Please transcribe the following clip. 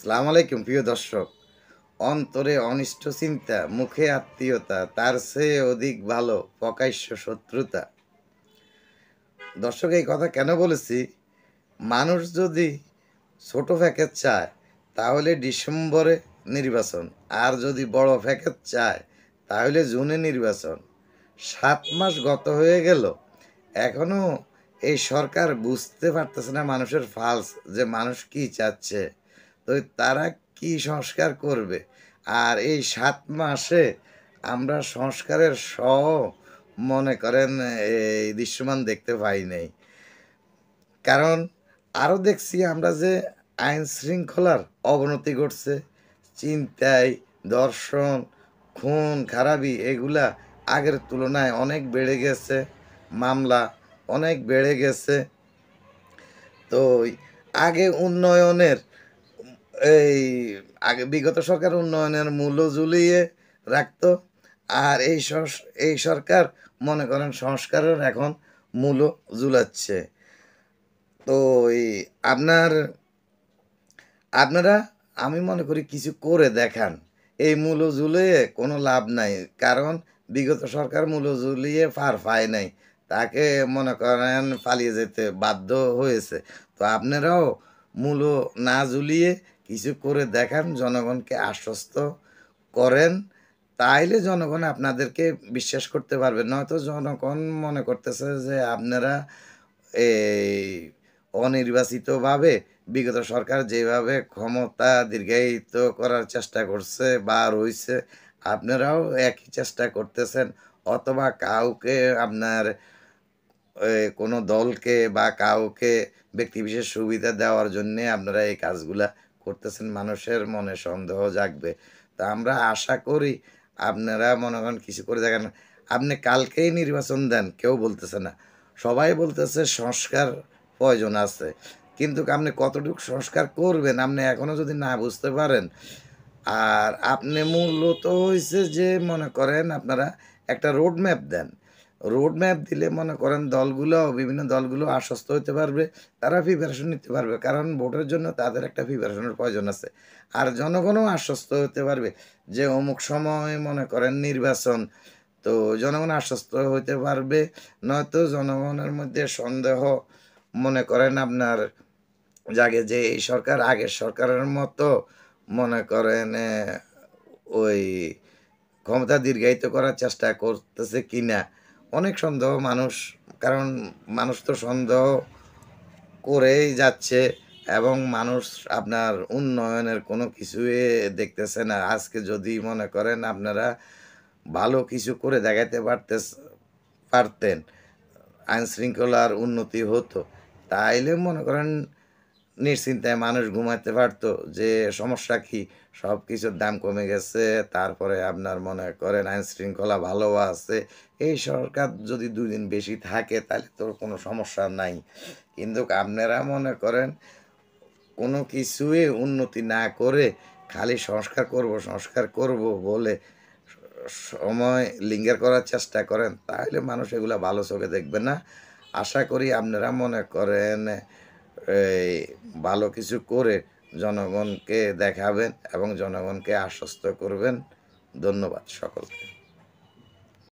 আসসালামু আলাইকুম প্রিয় দর্শক। অন্তরে অনিষ্ট চিন্তা, মুখে আত্মীয়তা, তার চেয়ে অধিক ভালো প্রকাশ্য শত্রুতা। দর্শক, এই কথা কেন বলেছি? মানুষ যদি ছোট প্যাকেজ চায় তাহলে ডিসেম্বরে নির্বাচন, আর যদি বড় প্যাকেজ চায় তাহলে জুনে নির্বাচন। 7 মাস গত হয়ে গেল, এখনো এই সরকার বুঝতে পারতেছে না মানুষের ফালস, যে মানুষ কি চাচ্ছে। তো তারা কি সংস্কার করবে? আর এই 7 মাসে আমরা সংস্কারের মনে করেন এই দৃশ্যমান দেখতে পাই নাই। কারণ আরও দেখছি আমরা যে আইন শৃঙ্খলার অবনতি ঘটছে, ছিনতাই, ধর্ষণ, খুন খারাপি এগুলা আগের তুলনায় অনেক বেড়ে গেছে, মামলা অনেক বেড়ে গেছে। তো আগে উন্নয়নের এই আগে বিগত সরকার উন্নয়নের মূল্য ঝুলিয়ে রাখতো, আর এই সরকার মনে করেন সংস্কারের এখন মূল্য ঝুলাচ্ছে। তো এই আপনারা আমি মনে করি কিছু করে দেখান। এই মূল্য ঝুলিয়ে কোনো লাভ নাই, কারণ বিগত সরকার মূল্য ঝুলিয়ে পার পায় নাই, তাকে মনে করেন পালিয়ে যেতে বাধ্য হয়েছে। তো আপনারাও মূল্য না ঝুলিয়ে কিছু করে দেখান, জনগণকে আশ্বস্ত করেন, তাইলে জনগণ আপনাদেরকে বিশ্বাস করতে পারবে। নয়তো জনগণ মনে করতেছে যে আপনারা এই অনির্বাচিতভাবে বিগত সরকার যেভাবে ক্ষমতা দীর্ঘায়িত করার চেষ্টা করছে বা রইছে, আপনারাও একই চেষ্টা করতেছেন, অথবা কাউকে আপনার কোনো দলকে বা কাউকে ব্যক্তিবিশেষ সুবিধা দেওয়ার জন্যে আপনারা এই কাজগুলা করতেছেন। মানুষের মনে সন্দেহ জাগবে। তা আমরা আশা করি আপনারা মনে করেন কিছু করে দেখেন। আপনি কালকেই নির্বাচন দেন, কেউ বলতেছে না। সবাই বলতেছে সংস্কার প্রয়োজন আছে, কিন্তু আপনি কতটুকু সংস্কার করবেন আপনি এখনও যদি না বুঝতে পারেন। আর আপনি মূলত হইছে যে মনে করেন আপনারা একটা রোড ম্যাপ দেন। রোড ম্যাপ দিলে মনে করেন বিভিন্ন দলগুলো আশ্বস্ত হতে পারবে, তারা প্রিপারেশন নিতে পারবে, কারণ ভোটের জন্য তাদের একটা প্রিপারেশনের প্রয়োজন আছে। আর জনগণও আশ্বস্ত হতে পারবে যে অমুক সময় মনে করেন নির্বাচন, তো জনগণ আশ্বস্ত হতে পারবে। নয়তো জনগণের মধ্যে সন্দেহ মনে করেন আপনার জাগে যে এই সরকার আগের সরকারের মতো মনে করেন ওই ক্ষমতা দীর্ঘায়িত করার চেষ্টা করতেছে কিনা, অনেক সন্দেহ মানুষ। কারণ মানুষ তো সন্দেহ করেই যাচ্ছে, এবং মানুষ আপনার উন্নয়নের কোনো কিছুই দেখতেছে না। আজকে যদি মনে করেন আপনারা ভালো কিছু করে দেখাতে পারতেন, আইন শৃঙ্খলার উন্নতি হতো, তাইলে মনে করেন নিশ্চিন্তায় মানুষ ঘুমাতে পারতো যে সমস্যা কি, সব কিছুর দাম কমে গেছে, তারপরে আপনার মনে করেন আইন শৃঙ্খলা ভালো আছে। এই সরকার যদি 2 দিন বেশি থাকে তাহলে তো কোনো সমস্যা নাই। কিন্তু আপনারা মনে করেন কোনো কিছুই উন্নতি না করে খালি সংস্কার করব বলে সময় লিঙ্গের করার চেষ্টা করেন, তাহলে মানুষ এগুলা ভালো চোখে দেখবে না। আশা করি আপনারা মনে করেন এই ভালো কিছু করে জনগণকে দেখাবেন এবং জনগণকে আশ্বস্ত করবেন। ধন্যবাদ সকলকে।